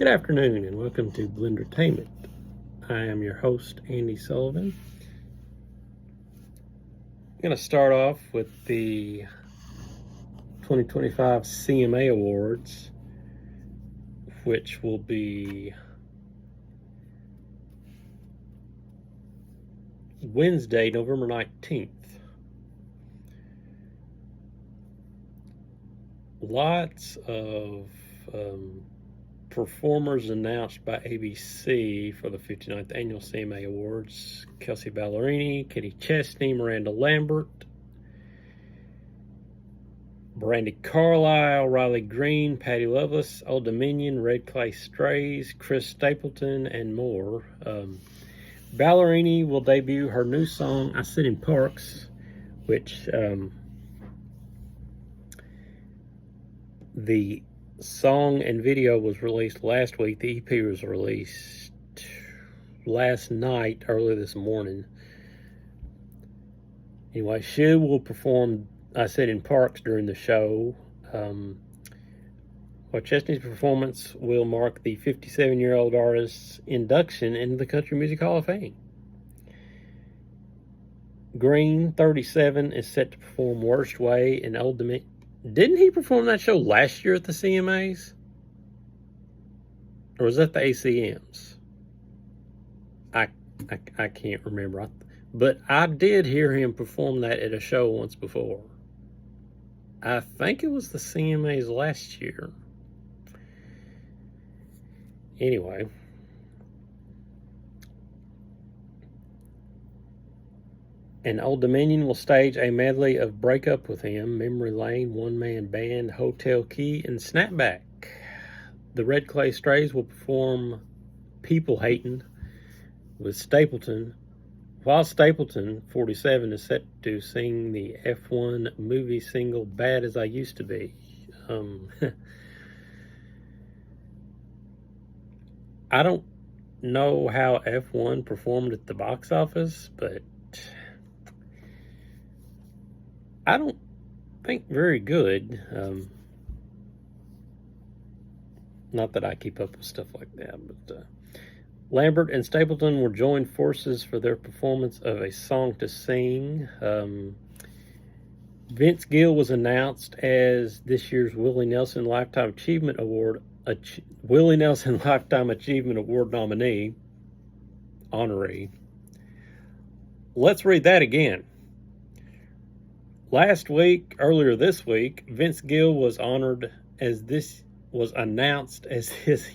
Good afternoon and welcome to Blendertainment. I am your host, Andy Sullivan. I'm going to start off with the 2025 CMA Awards, which will be Wednesday, November 19th. Lots of performers announced by ABC for the 59th Annual CMA Awards. Kelsey Ballerini, Kenny Chesney, Miranda Lambert, Brandy Carlisle, Riley Green, Patty Loveless, Old Dominion, Red Clay Strays, Chris Stapleton, and more. Ballerini will debut her new song, I Sit in Parks, which the song and video was released last week. The EP was released last night, early this morning. Anyway, she will perform I Sit in Parks during the show. Chesney's performance will mark the 57-year-old artist's induction into the Country Music Hall of Fame. Green, 37, is set to perform Worst Way and Old Dominion. Didn't he perform that show last year at the CMAs? Or was that the ACMs? I can't remember. But I did hear him perform that at a show once before. I think it was the CMAs last year. Anyway. And Old Dominion will stage a medley of Break Up With Him, Memory Lane, One Man Band, Hotel Key, and Snapback. The Red Clay Strays will perform People Hatin' with Stapleton, while Stapleton, 47, is set to sing the F1 movie single Bad As I Used to Be. I don't know how F1 performed at the box office, but I don't think very good. Not that I keep up with stuff like that, but Lambert and Stapleton will join forces for their performance of A Song to Sing. Vince Gill was announced as this year's Willie Nelson Lifetime Achievement Award nominee, honoree. Let's read that again. Earlier this week, Vince Gill was announced as this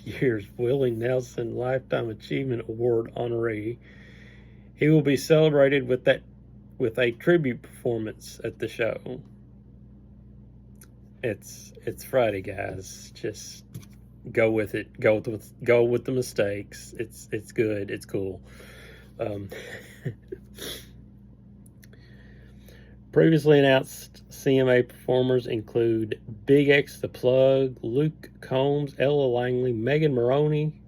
year's Willie Nelson Lifetime Achievement Award honoree. He will be celebrated with a tribute performance at the show. It's Friday, guys. Just go with it. Go with the mistakes. It's good. It's cool. Previously announced CMA performers include Big X the Plug, Luke Combs, Ella Langley, Megan Maroney,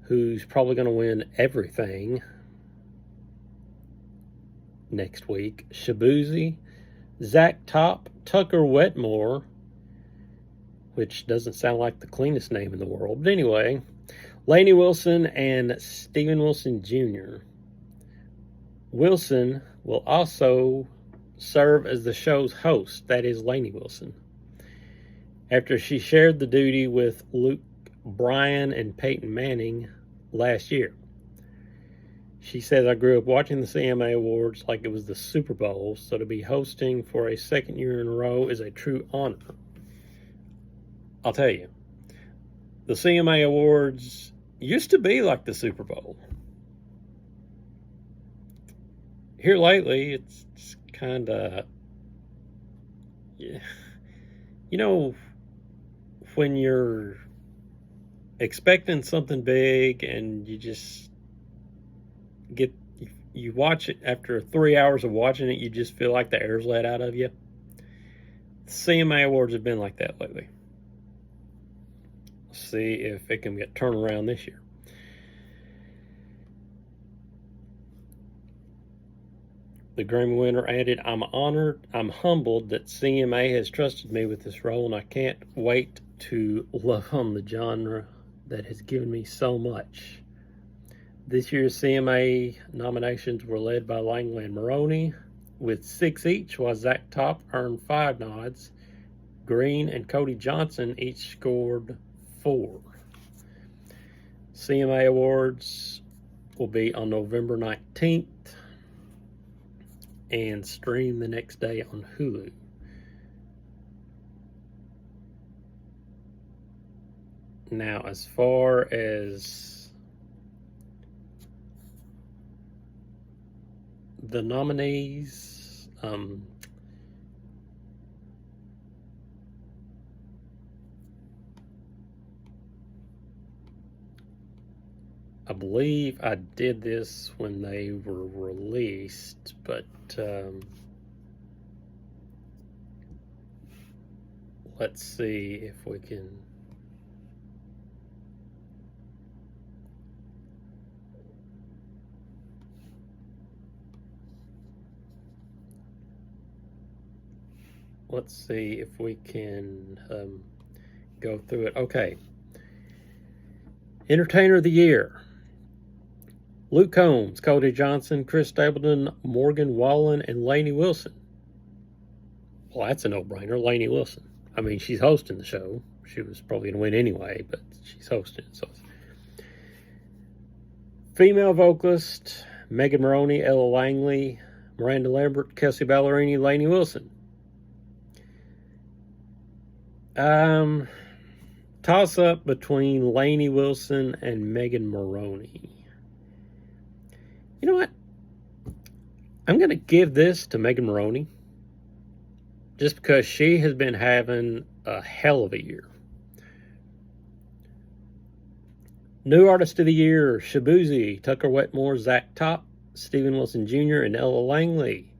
who's probably going to win everything next week, Shabuzi, Zach Top, Tucker Wetmore, which doesn't sound like the cleanest name in the world, but anyway, Lainey Wilson and Steven Wilson Jr. Wilson will also serve as the show's host, that is Lainey Wilson, after she shared the duty with Luke Bryan and Peyton Manning last year. She says, I grew up watching the CMA Awards like it was the Super Bowl, so to be hosting for a second year in a row is a true honor. I'll tell you, the CMA Awards used to be like the Super Bowl. Here lately, it's kind of, yeah, when you're expecting something big and you just you watch it, after 3 hours of watching it, you just feel like the air's let out of you. The CMA Awards have been like that lately. Let's see if it can get turned around this year. The Grammy winner added, I'm humbled that CMA has trusted me with this role, and I can't wait to love on the genre that has given me so much. This year's CMA nominations were led by Langley and Maroney, with 6 each, while Zach Top earned 5 nods. Green and Cody Johnson each scored 4. CMA Awards will be on November 19th and stream the next day on Hulu. Now, as far as the nominees, I believe I did this when they were released, but let's see if we can. Let's see if we can go through it. Okay. Entertainer of the Year: Luke Combs, Cody Johnson, Chris Stapleton, Morgan Wallen, and Lainey Wilson. Well, that's a no-brainer. Lainey Wilson. I mean, she's hosting the show. She was probably going to win anyway, but she's hosting it. So, female vocalist: Megan Maroney, Ella Langley, Miranda Lambert, Kelsey Ballerini, Lainey Wilson. Toss up between Lainey Wilson and Megan Maroney. You know what? I'm going to give this to Megan Maroney just because she has been having a hell of a year. New Artist of the Year: Shabuzi, Tucker Wetmore, Zach Top, Stephen Wilson Jr., and Ella Langley.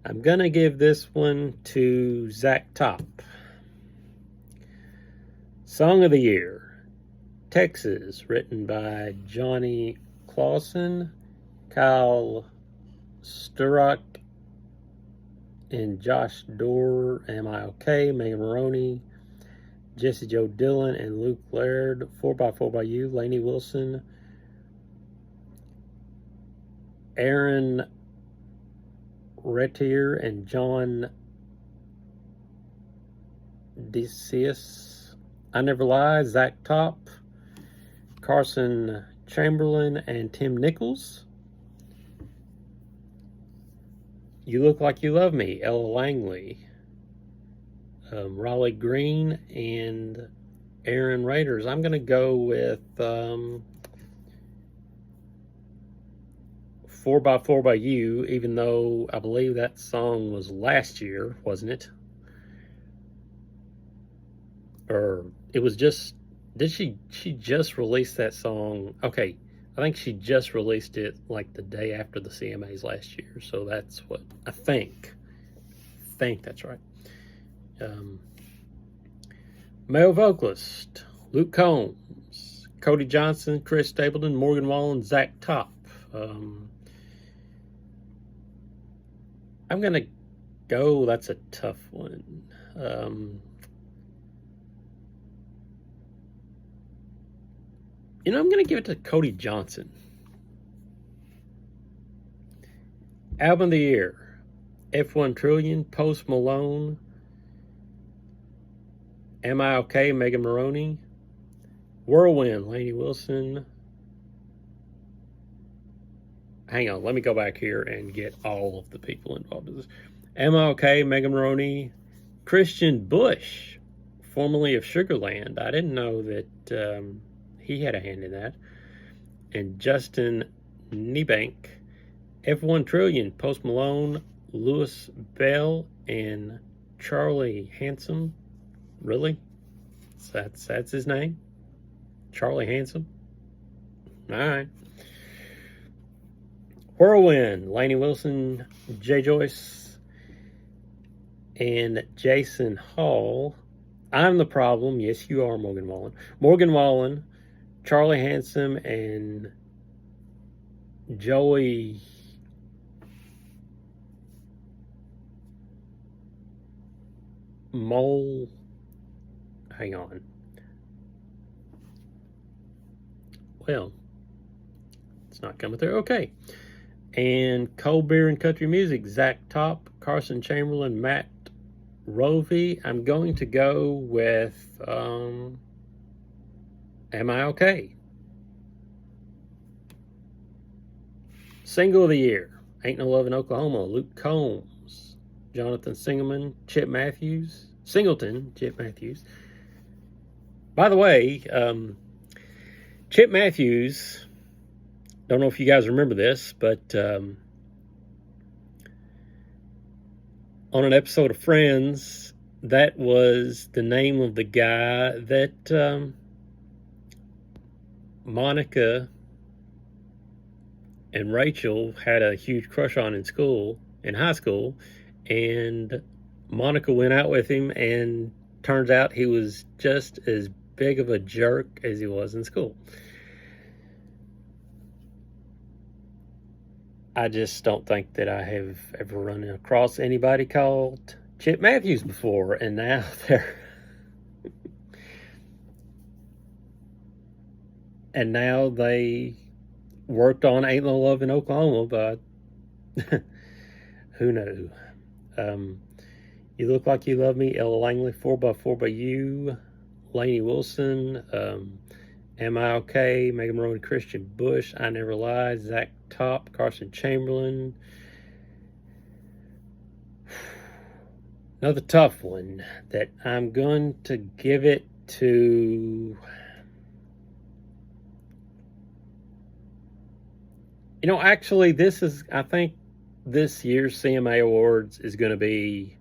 I'm going to give this one to Zach Top. Song of the Year: Texas, written by Johnny Clausen, Kyle Sturrock, and Josh Dorr. Am I Okay? Megan Maroney, Jesse Joe Dillon, and Luke Laird. 4x4 by You, Lainey Wilson, Aaron Retier, and John Decius. I Never Lie, Zach Top, Carson Chamberlain, and Tim Nichols. You Look Like You Love Me, Ella Langley, Raleigh Green, and Aaron Raiders. I'm going to go with 4x4 by You, even though I believe that song was last year, wasn't it? Or it was just, did she just release that song? Okay, I think she just released it like the day after the CMAs last year. So that's what I think. That's right. Male vocalist: Luke Combs, Cody Johnson, Chris Stapleton, Morgan Wallen, Zach Top. I'm going to go, that's a tough one. I'm going to give it to Cody Johnson. Album of the Year: F1 Trillion, Post Malone, Am I Okay? Megan Maroney, Whirlwind, Lainey Wilson. Hang on, let me go back here and get all of the people involved in this. Am I Okay? Megan Maroney, Christian Bush, formerly of Sugarland. I didn't know that he had a hand in that. And Justin Niebank, F1 Trillion, Post Malone, Louis Bell, and Charlie Handsome. Really? That's his name? Charlie Handsome? All right. Whirlwind, Lainey Wilson, Jay Joyce, and Jason Hall. I'm the Problem. Yes, you are, Morgan Wallen. Morgan Wallen, Charlie Handsome, and Joey Mole. Hang on. Well, it's not coming through. Okay. And Cold Beer and Country Music, Zach Top, Carson Chamberlain, Matt Rovey. I'm going to go with Am I Okay? Single of the Year, Ain't No Love in Oklahoma, Luke Combs, Jonathan Singleton, Chip Matthews. By the way, Chip Matthews, don't know if you guys remember this, but on an episode of Friends, that was the name of the guy that Monica and Rachel had a huge crush on in high school, and Monica went out with him, and turns out he was just as big of a jerk as he was in school. I just don't think that I have ever run across anybody called Chip Matthews before, and now they're and now they worked on Ain't No Love in Oklahoma, but who knew? You Look Like You Love Me, Ella Langley, 4x4 by You, Lainey Wilson, Am I Okay, Megan Maroney, Christian Bush, I Never Lied, Zach Top, Carson Chamberlain. Another tough one that I'm going to give it to... actually, I think this year's CMA Awards is going to be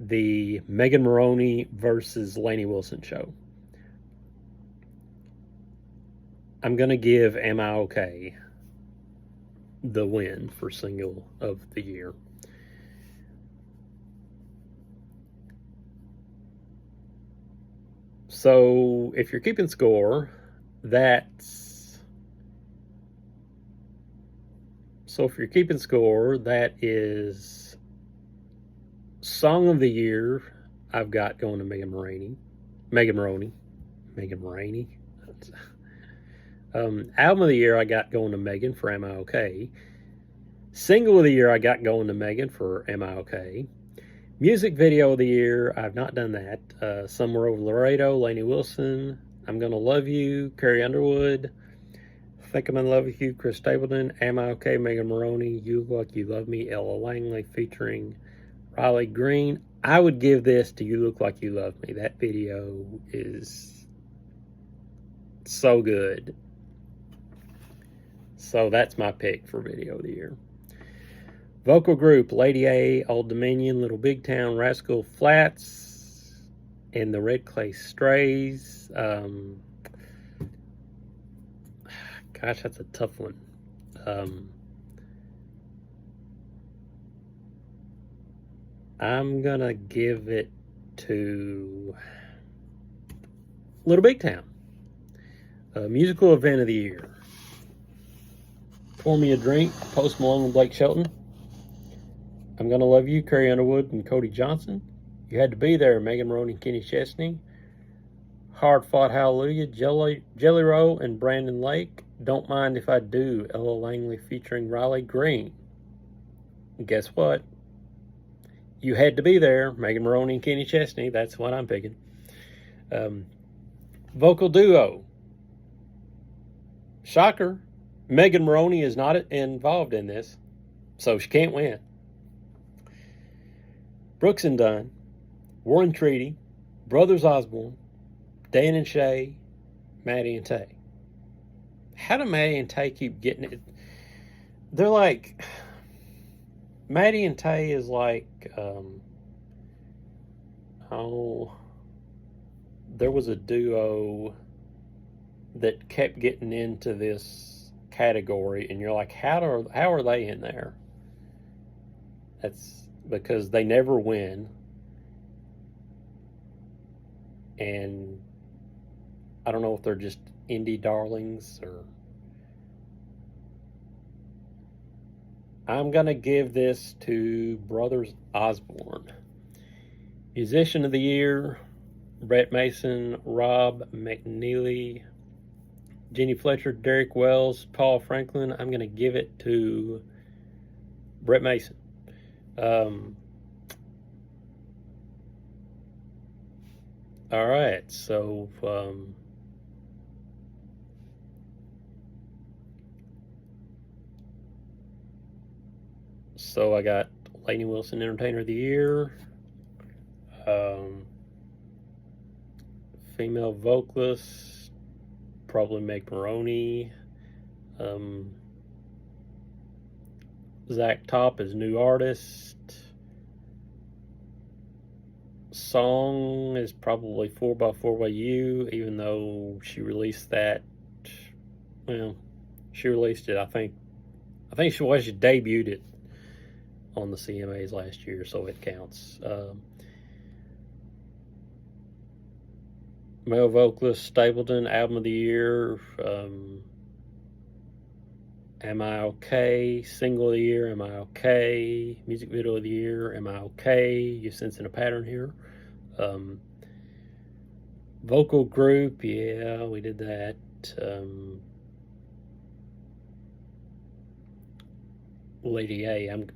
the Megan Maroney versus Lainey Wilson show. I'm going to give Am I Okay the win for Single of the Year. So, if you're keeping score, that is Song of the Year. I've got going to Megan Maroney. Album of the Year I got going to Megan for Am I Okay? Single of the Year I got going to Megan for Am I Okay? Music Video of the Year, I've not done that. Somewhere Over Laredo, Lainey Wilson. I'm Gonna Love You, Carrie Underwood. Think I'm in Love with You, Chris Stapleton. Am I Okay, Megan Maroney. You Look Like You Love Me, Ella Langley featuring Riley Green. I would give this to You Look Like You Love Me. That video is so good. So that's my pick for Video of the Year. Vocal group, Lady A, Old Dominion, Little Big Town, Rascal Flatts, and the Red Clay Strays. Gosh, that's a tough one. I'm going to give it to Little Big Town. Musical Event of the Year. Pour Me a Drink, Post Malone and Blake Shelton. I'm Gonna Love You, Carrie Underwood and Cody Johnson. You Had to Be There, Megan Maroney and Kenny Chesney. Hard Fought Hallelujah, Jelly Roll and Brandon Lake. Don't Mind If I Do, Ella Langley featuring Riley Green. And guess what? You Had to Be There, Megan Maroney and Kenny Chesney. That's what I'm picking. Vocal duo. Shocker. Megan Maroney is not involved in this, so she can't win. Brooks and Dunn, Warren Treaty, Brothers Osborne, Dan and Shay, Maddie and Tay. How do Maddie and Tay keep getting it? They're like, Maddie and Tay is like, there was a duo that kept getting into this category, and you're like, how are they in there? That's because they never win, and I don't know if they're just indie darlings or... I'm going to give this to Brothers Osborne. Musician of the Year, Brett Mason, Rob McNeely, Jenny Fletcher, Derek Wells, Paul Franklin. I'm going to give it to Brett Mason. All right, so I got Lainey Wilson, Entertainer of the Year. Female vocalist, probably Meg Maroney. Zach Top is new artist. Song is probably 4x4 by You, even though she released that. Well, she released it. I think she debuted it on the CMAs last year, so it counts. Male vocalist Stapleton, Album of the Year. Am I Okay? Single of the Year, Am I Okay? Music Video of the Year, Am I Okay? You're sensing a pattern here. Vocal group, yeah, we did that. Lady A. I'm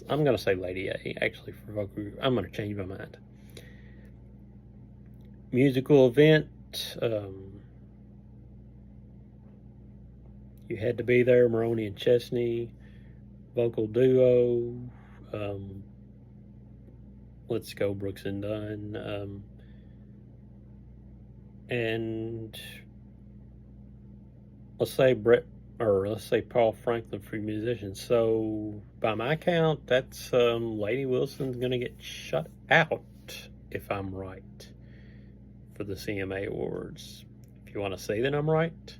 gonna say Lady A actually for vocal group. I'm gonna change my mind. Musical event. You Had to Be There, Maroney and Chesney. Vocal duo. Let's Go, Brooks and Dunn. And let's say Paul Franklin for musicians. So by my count, that's Lady Wilson's gonna get shut out if I'm right for the CMA Awards. If you want to say that I'm right,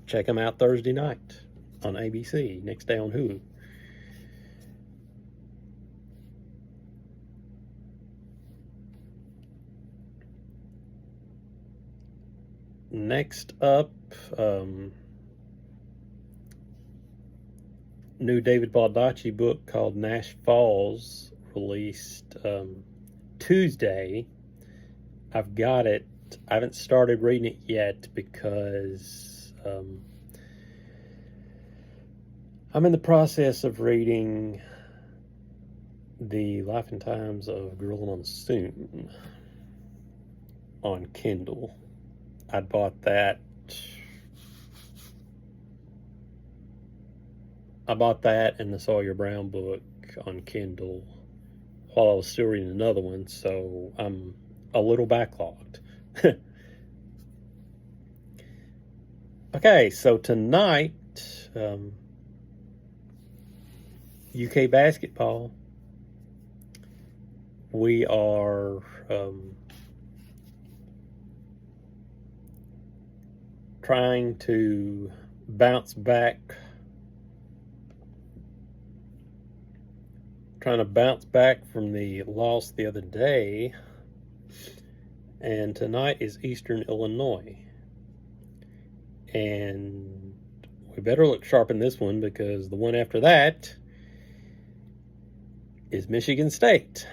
check them out Thursday night on ABC, next day on Hulu. Next up, new David Baldacci book called Nash Falls, released Tuesday. I've got it. I haven't started reading it yet because I'm in the process of reading The Life and Times of a Girl Monsoon on Kindle. I bought that and the Sawyer Brown book on Kindle while I was still reading another one, so I'm a little backlogged. Okay, so tonight, UK basketball, we are trying to bounce back from the loss the other day, and tonight is Eastern Illinois, and we better look sharp in this one because the one after that is Michigan State.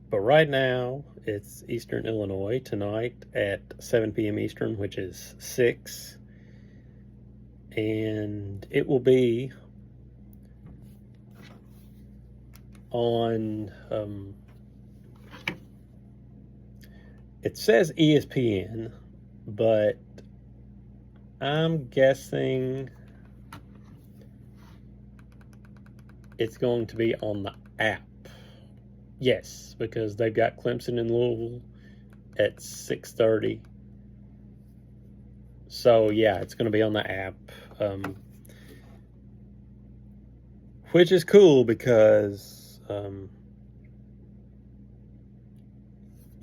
But right now, it's Eastern Illinois tonight at 7 p.m. Eastern, which is 6. And it will be on, it says ESPN, but I'm guessing it's going to be on the app. Yes, because they've got Clemson and Louisville at 6:30. So, yeah, it's going to be on the app. Which is cool because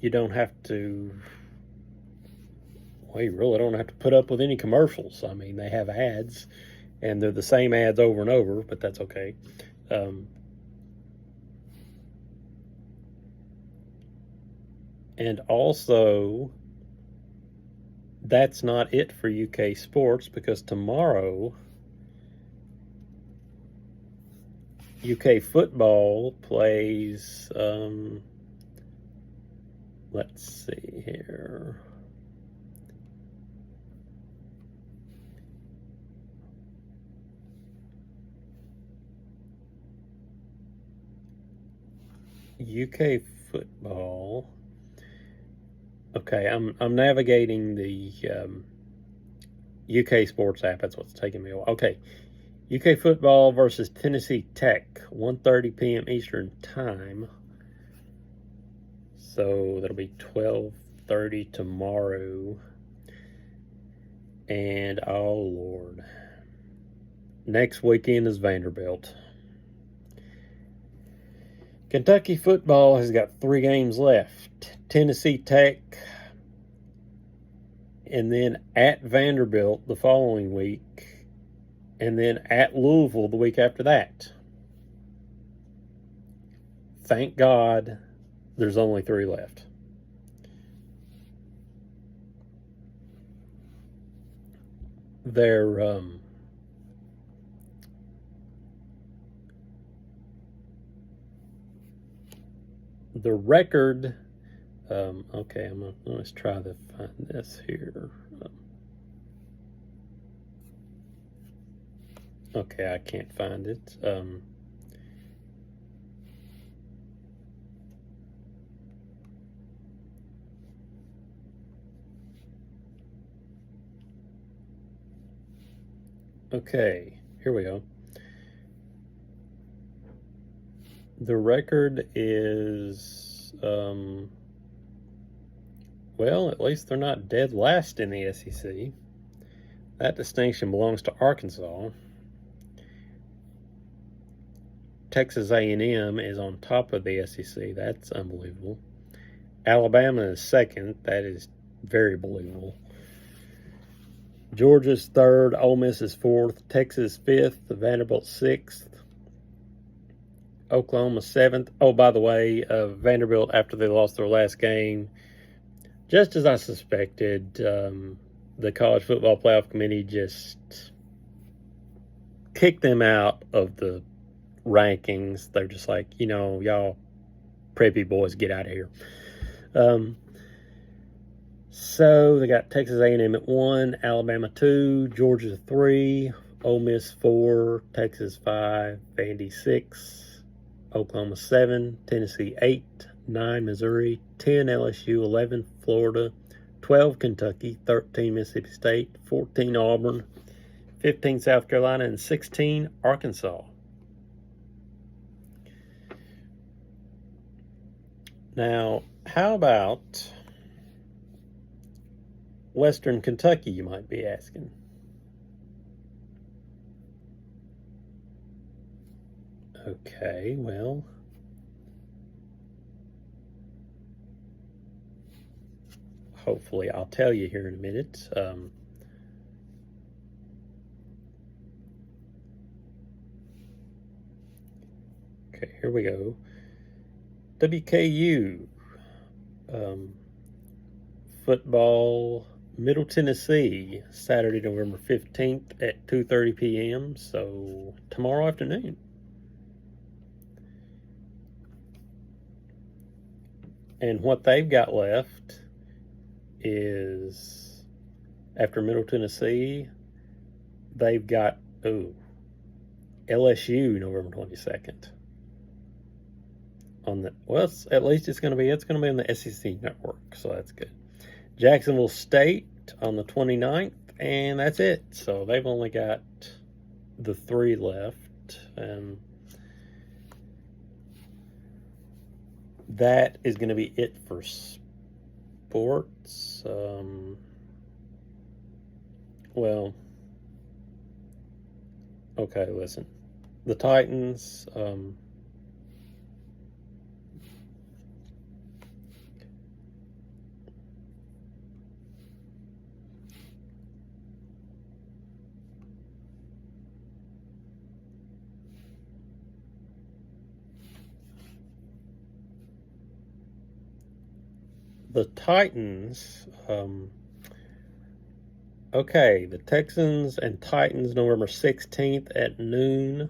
you don't have to... Well, you really don't have to put up with any commercials. I mean, they have ads, and they're the same ads over and over, but that's okay. And also, that's not it for UK sports, because tomorrow, UK football plays let's see here. UK football. Okay, I'm navigating the UK sports app. That's what's taking me a while. Okay, UK football versus Tennessee Tech, 1:30 p.m. Eastern Time. So that'll be 12:30 tomorrow. And oh Lord, next weekend is Vanderbilt. Kentucky football has got 3 games left. Tennessee Tech, and then at Vanderbilt the following week, and then at Louisville the week after that. Thank God there's only 3 left. They're the record. Okay, let's try to find this here. Okay, I can't find it. Okay, here we go. The record is, well, at least they're not dead last in the SEC. That distinction belongs to Arkansas. Texas A&M is on top of the SEC. That's unbelievable. Alabama is second. That is very believable. Georgia's third. Ole Miss is fourth. Texas fifth. Vanderbilt sixth. Oklahoma seventh. Oh, by the way, Vanderbilt, after they lost their last game, just as I suspected, the College Football Playoff Committee just kicked them out of the rankings. They're just like, y'all preppy boys, get out of here. So they got Texas A&M at 1, Alabama 2, Georgia 3, Ole Miss 4, Texas 5, Vandy 6, Oklahoma 7, Tennessee 8, 9 Missouri, 10 LSU, 11 Florida, 12 Kentucky, 13 Mississippi State, 14 Auburn, 15 South Carolina, and 16 Arkansas. Now, how about Western Kentucky, you might be asking? Okay, well, hopefully I'll tell you here in a minute. Okay, here we go. WKU football, Middle Tennessee, Saturday, November 15th at 2:30 p.m. So tomorrow afternoon. And what they've got left is, after Middle Tennessee, they've got LSU November 22nd. At least it's going to be in the SEC network, so that's good. Jacksonville State on the 29th, and that's it. So they've only got the 3 left, and that is going to be it for sports. Well, okay, listen. The Titans, okay, the Texans and Titans, November 16th at noon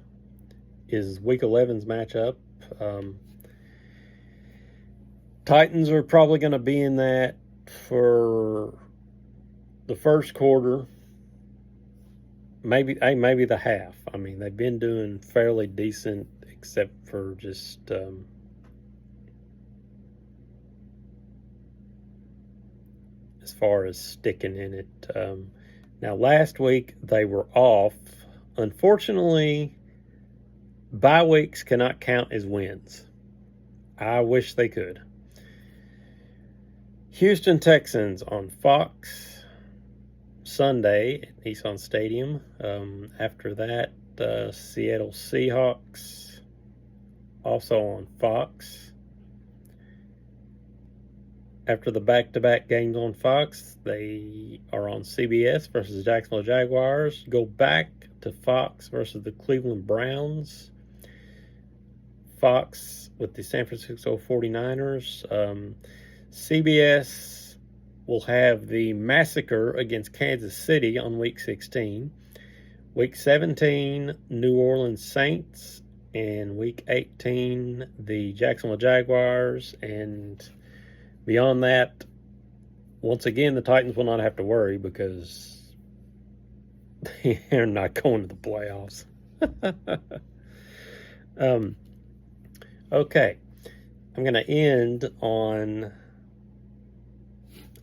is Week 11's matchup. Titans are probably going to be in that for the first quarter, maybe the half. I mean, they've been doing fairly decent, except for just as far as sticking in it. Now, last week they were off. Unfortunately, bye weeks cannot count as wins. I wish they could. Houston Texans on Fox Sunday at Nissan Stadium. After that, Seattle Seahawks also on Fox. After the back-to-back games on Fox, they are on CBS versus the Jacksonville Jaguars. Go back to Fox versus the Cleveland Browns. Fox with the San Francisco 49ers. CBS will have the massacre against Kansas City on Week 16. Week 17, New Orleans Saints. And Week 18, the Jacksonville Jaguars. And beyond that, once again, the Titans will not have to worry because they're not going to the playoffs. Okay, I'm going to end on...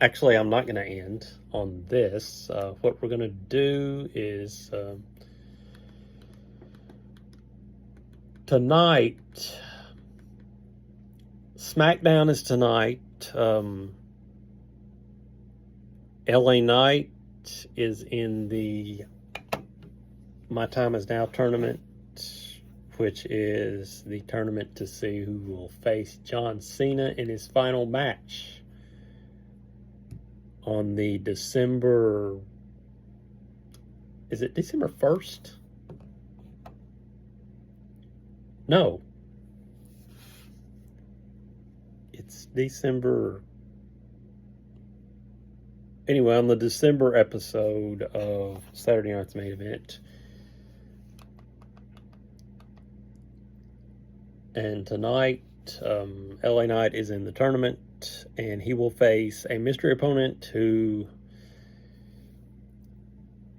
Actually, I'm not going to end on this. What we're going to do is tonight, SmackDown is tonight. LA Knight is in the My Time Is Now tournament, which is the tournament to see who will face John Cena in his final match on the December... Is it December 1st? No. It's December... Anyway, on the December episode of Saturday Night's Main Event. And tonight, LA Knight is in the tournament, and he will face a mystery opponent who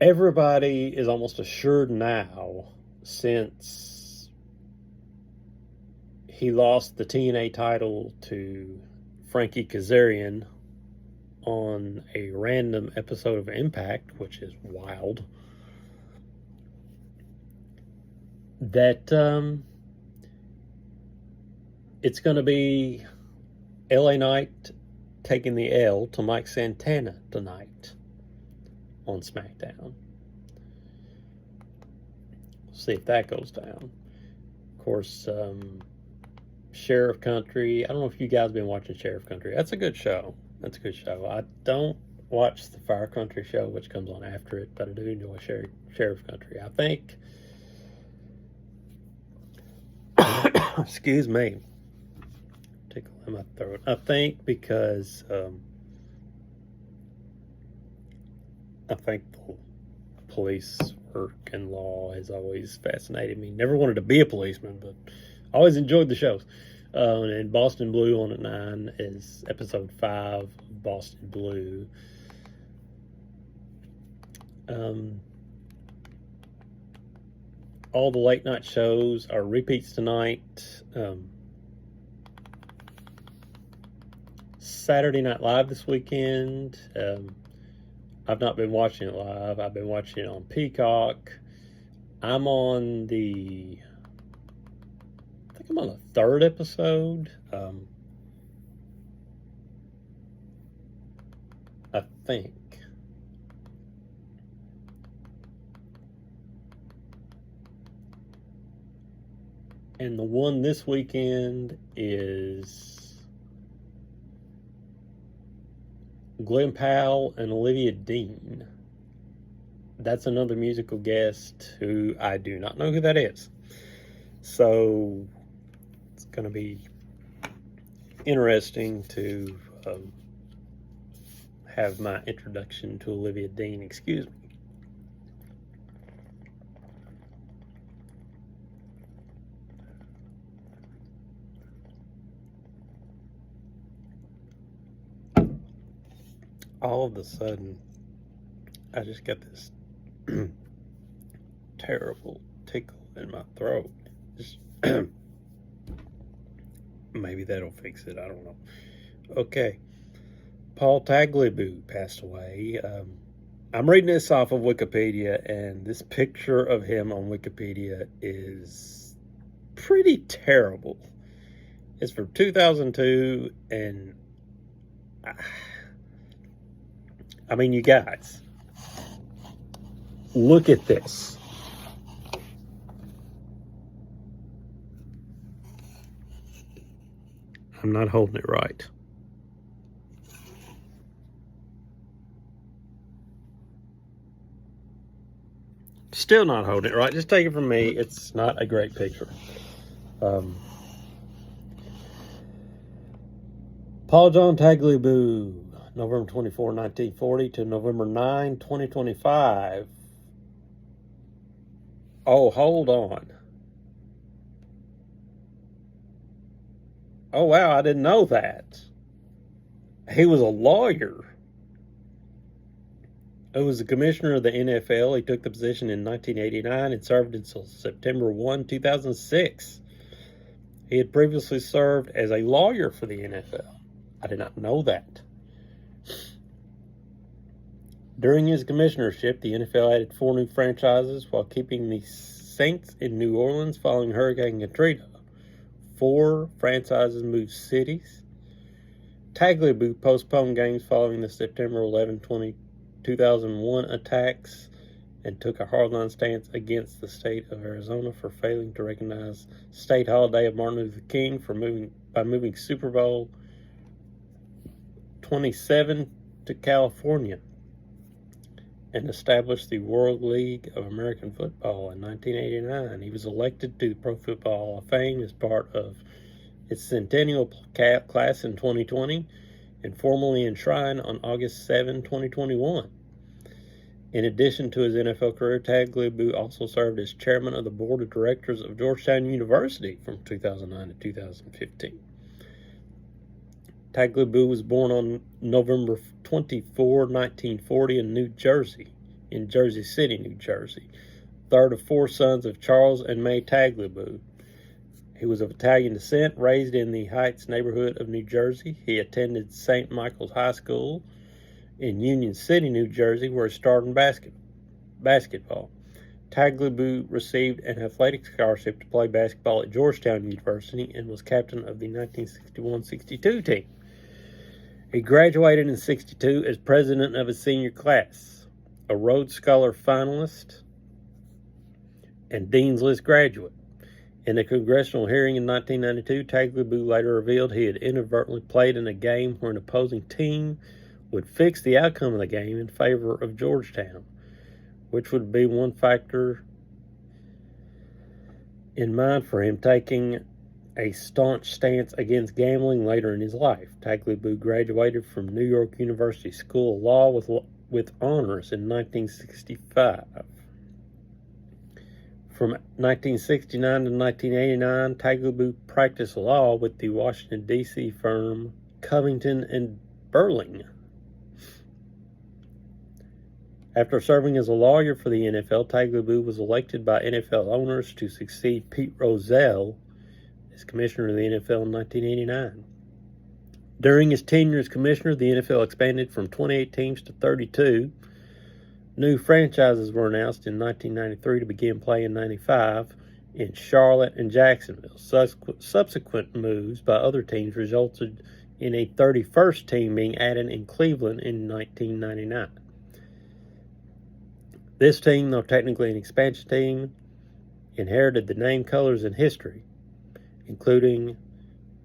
everybody is almost assured now, since he lost the TNA title to Frankie Kazarian on a random episode of Impact, which is wild, that it's going to be LA Knight taking the L to Mike Santana tonight on SmackDown. See if that goes down. Of course, Sheriff Country. I don't know if you guys have been watching Sheriff Country. That's a good show. I don't watch the Fire Country show, which comes on after it, but I do enjoy Sheriff Country. I think, excuse me, tickle in my throat. I think because I think the police work and law has always fascinated me. Never wanted to be a policeman, but I always enjoyed the shows. And Boston Blue on at 9 is episode 5 of Boston Blue. All the late night shows are repeats tonight. Saturday Night Live this weekend. I've not been watching it live. I've been watching it on Peacock. I'm on the 3rd episode. I think. And the one this weekend is Glenn Powell and Olivia Dean. That's another musical guest who I do not know who that is. So it's going to be interesting to have my introduction to Olivia Dean. Excuse me. all of a sudden, I just got this terrible tickle in my throat. Just maybe that'll fix it. I don't know. Okay. Paul Tagliabue passed away. I'm reading this off of Wikipedia, and this picture of him on Wikipedia is pretty terrible. It's from 2002, and I mean, you guys, look at this. I'm not holding it right. Still not holding it right. Just take it from me. It's not a great picture. Paul John Tagliabue, November 24, 1940 to November 9, 2025. Oh, hold on. Oh, wow, I didn't know that. He was a lawyer. He was the commissioner of the NFL. He took the position in 1989 and served until September 1, 2006. He had previously served as a lawyer for the NFL. I did not know that. During his commissionership, the NFL added 4 new franchises while keeping the Saints in New Orleans following Hurricane Katrina. 4 franchises moved cities. Tagliabue postponed games following the September 11, 2001 attacks and took a hardline stance against the state of Arizona for failing to recognize state holiday of Martin Luther King by moving Super Bowl 27 to California, and established the World League of American Football in 1989. He was elected to the Pro Football Hall of Fame as part of its centennial class in 2020 and formally enshrined on August 7, 2021. In addition to his NFL career, Tagliabue also served as chairman of the board of directors of Georgetown University from 2009 to 2015. Tagliabue was born on November 24, 1940 in Jersey City, New Jersey, third of 4 sons of Charles and May Tagliabue. He was of Italian descent, raised in the Heights neighborhood of New Jersey. He attended St. Michael's High School in Union City, New Jersey, where he started in basketball. Tagliabue received an athletic scholarship to play basketball at Georgetown University and was captain of the 1961-62 team. He graduated in 62 as president of his senior class, a Rhodes Scholar finalist, and Dean's List graduate. In a congressional hearing in 1992, Tagliabue later revealed he had inadvertently played in a game where an opposing team would fix the outcome of the game in favor of Georgetown, which would be one factor in mind for him taking a staunch stance against gambling later in his life. Tagliabue graduated from New York University School of Law with honors in 1965. From 1969 to 1989, Tagliabue practiced law with the Washington, D.C. firm Covington and Burling. After serving as a lawyer for the NFL, Tagliabue was elected by NFL owners to succeed Pete Rozelle as commissioner of the NFL in 1989. During his tenure as commissioner, the NFL expanded from 28 teams to 32. New franchises were announced in 1993 to begin play in 95 in Charlotte and Jacksonville. Subsequent moves by other teams resulted in a 31st team being added in Cleveland in 1999. This team, though technically an expansion team, inherited the name, colors, and history, including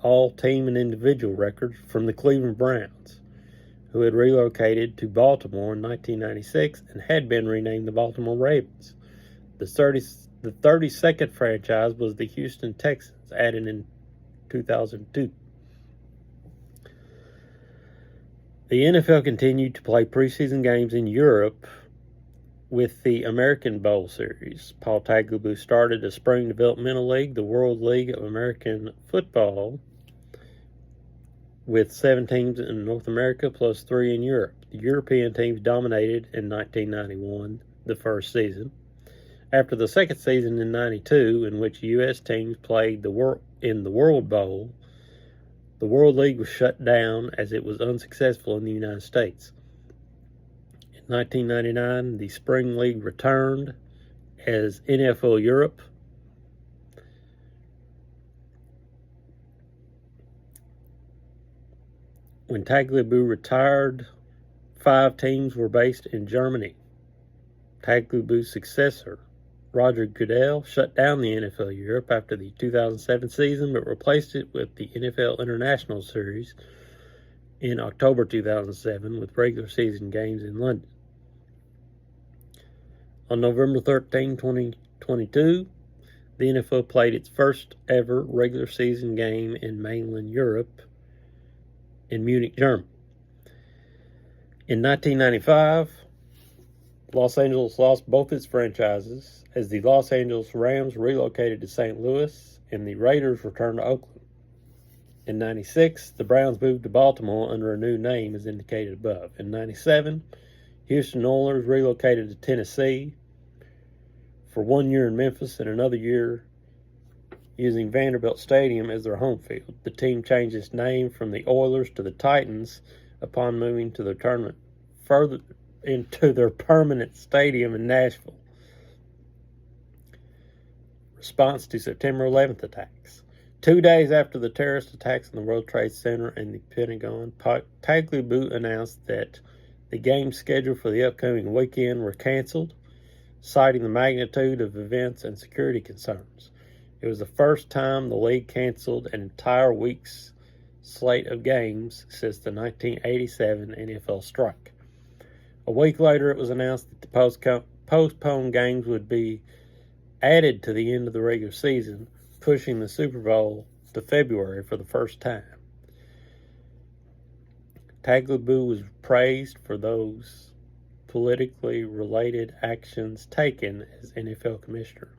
all team and individual records from the Cleveland Browns, who had relocated to Baltimore in 1996 and had been renamed the Baltimore Ravens. The 32nd franchise was the Houston Texans, added in 2002. The NFL continued to play preseason games in Europe with the American Bowl Series. Paul Tagliabue started the Spring Developmental League, the World League of American Football, with 7 teams in North America plus 3 in Europe. The European teams dominated in 1991, the first season. After the second season in 92, in which U.S. teams played in the World Bowl, the World League was shut down as it was unsuccessful in the United States. In 1999, the Spring League returned as NFL Europe. When Tagliabue retired, 5 teams were based in Germany. Tagliabue's successor, Roger Goodell, shut down the NFL Europe after the 2007 season, but replaced it with the NFL International Series in October 2007 with regular season games in London. On November 13, 2022, the NFL played its first ever regular season game in mainland Europe in Munich, Germany. In 1995, Los Angeles lost both its franchises as the Los Angeles Rams relocated to St. Louis and the Raiders returned to Oakland. In 96, the Browns moved to Baltimore under a new name as indicated above. In 97, Houston Oilers relocated to Tennessee for 1 year in Memphis and another year using Vanderbilt Stadium as their home field. The team changed its name from the Oilers to the Titans upon moving to their tournament further into their permanent stadium in Nashville. Response to September 11th attacks. 2 days after the terrorist attacks on the World Trade Center and the Pentagon, Tagliabue announced that the games scheduled for the upcoming weekend were canceled, citing the magnitude of events and security concerns. It was the first time the league canceled an entire week's slate of games since the 1987 NFL strike. A week later, it was announced that the postponed games would be added to the end of the regular season, pushing the Super Bowl to February for the first time. Tagliabue was praised for those politically related actions taken as NFL commissioner.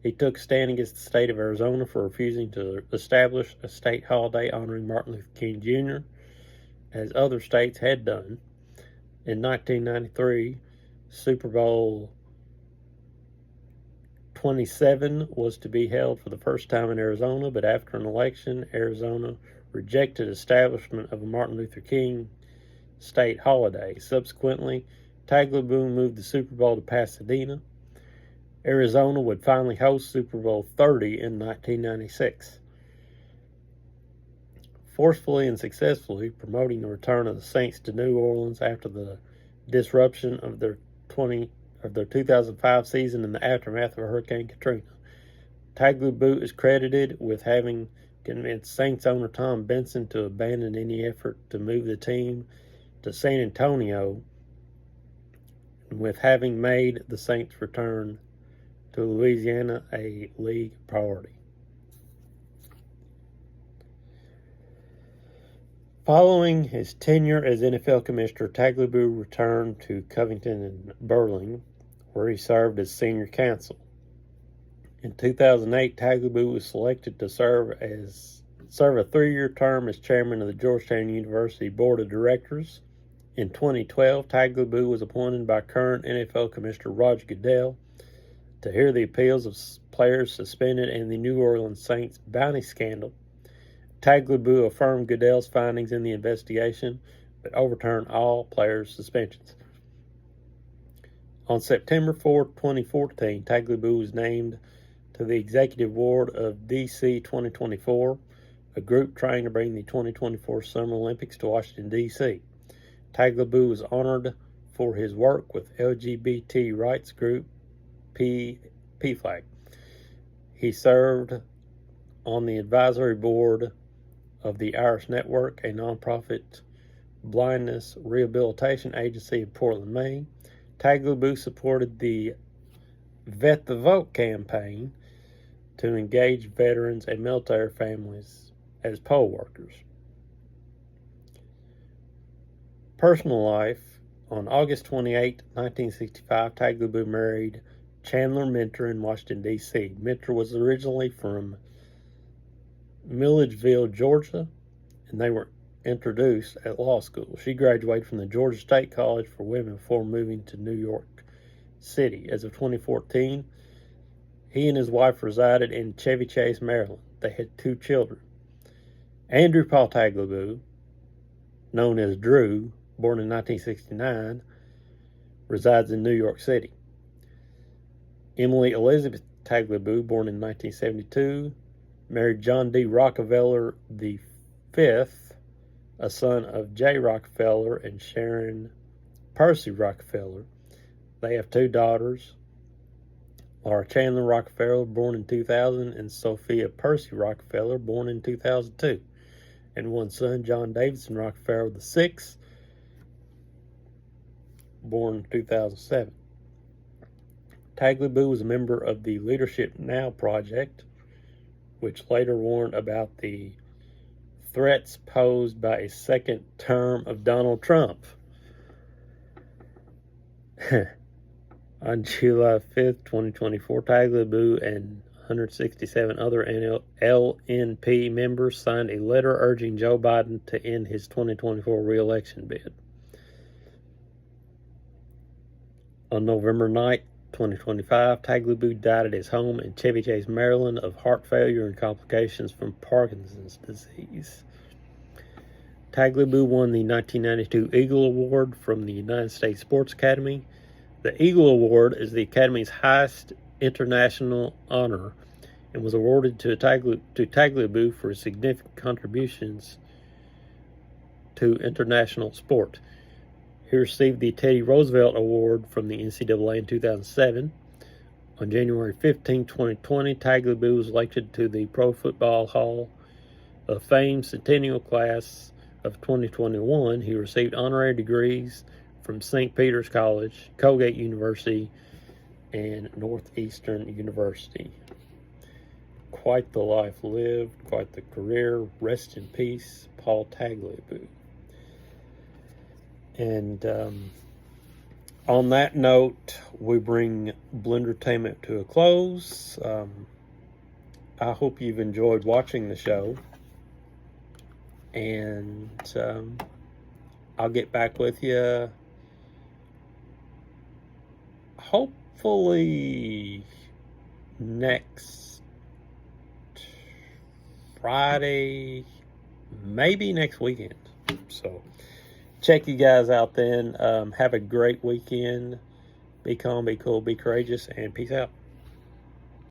He took a stand against the state of Arizona for refusing to establish a state holiday honoring Martin Luther King Jr., as other states had done. In 1993, Super Bowl 27 was to be held for the first time in Arizona, but after an election, Arizona rejected establishment of a Martin Luther King state holiday. Subsequently, Tagliabue moved the Super Bowl to Pasadena. Arizona would finally host Super Bowl 30 in 1996. Forcefully and successfully promoting the return of the Saints to New Orleans after the disruption of their 2005 season in the aftermath of Hurricane Katrina. Tagliabue is credited with having convinced Saints owner Tom Benson to abandon any effort to move the team to San Antonio, and with having made the Saints return to Louisiana a league priority. Following his tenure as NFL commissioner, Tagliabue returned to Covington and Burling, where he served as senior counsel. In 2008, Tagliabue was selected to serve a 3-year term as chairman of the Georgetown University Board of Directors. In 2012, Tagliabue was appointed by current NFL Commissioner Roger Goodell to hear the appeals of players suspended in the New Orleans Saints bounty scandal. Tagliabue affirmed Goodell's findings in the investigation, but overturned all players' suspensions. On September 4, 2014, Tagliabue was named to the Executive Board of DC 2024, a group trying to bring the 2024 Summer Olympics to Washington, D.C. Tagliabue was honored for his work with LGBT rights group PFLAG. He served on the advisory board of the Irish Network, a nonprofit blindness rehabilitation agency in Portland, Maine. Tagliabue supported the Vet the Vote campaign to engage veterans and military families as poll workers. Personal life. On August 28, 1965, Tagliabue married Chandler Minter in Washington, D.C. Minter was originally from Milledgeville, Georgia, and they were introduced at law school. She graduated from the Georgia State College for Women before moving to New York City. As of 2014, he and his wife resided in Chevy Chase, Maryland. They had 2 children. Andrew Paul Tagliabue, known as Drew, born in 1969, resides in New York City. Emily Elizabeth Tagliabue, born in 1972, married John D. Rockefeller V, a son of J. Rockefeller and Sharon Percy Rockefeller. They have 2 daughters, Laura Chandler Rockefeller, born in 2000, and Sophia Percy Rockefeller, born in 2002, and 1 son, John Davidson Rockefeller VI, born in 2007. Tagliabue was a member of the Leadership Now project, which later warned about the threats posed by a second term of Donald Trump. On July 5th, 2024, Tagliabue and 167 other LNP members signed a letter urging Joe Biden to end his 2024 re-election bid. On November 9th, 2025, Tagliabue died at his home in Chevy Chase, Maryland, of heart failure and complications from Parkinson's disease. Tagliabue won the 1992 Eagle Award from the United States Sports Academy. The Eagle Award is the Academy's highest international honor and was awarded to Tagliabue for his significant contributions to international sport. He received the Teddy Roosevelt Award from the NCAA in 2007. On January 15, 2020, Tagliabue was elected to the Pro Football Hall of Fame Centennial Class of 2021. He received honorary degrees from St. Peter's College, Colgate University, and Northeastern University. Quite the life lived, quite the career. Rest in peace, Paul Tagliabue. And on that note, we bring Blendertainment to a close. I hope you've enjoyed watching the show. And I'll get back with you hopefully next Friday, maybe next weekend. So check you guys out then. Have a great weekend. Be calm, be cool, be courageous, and peace out.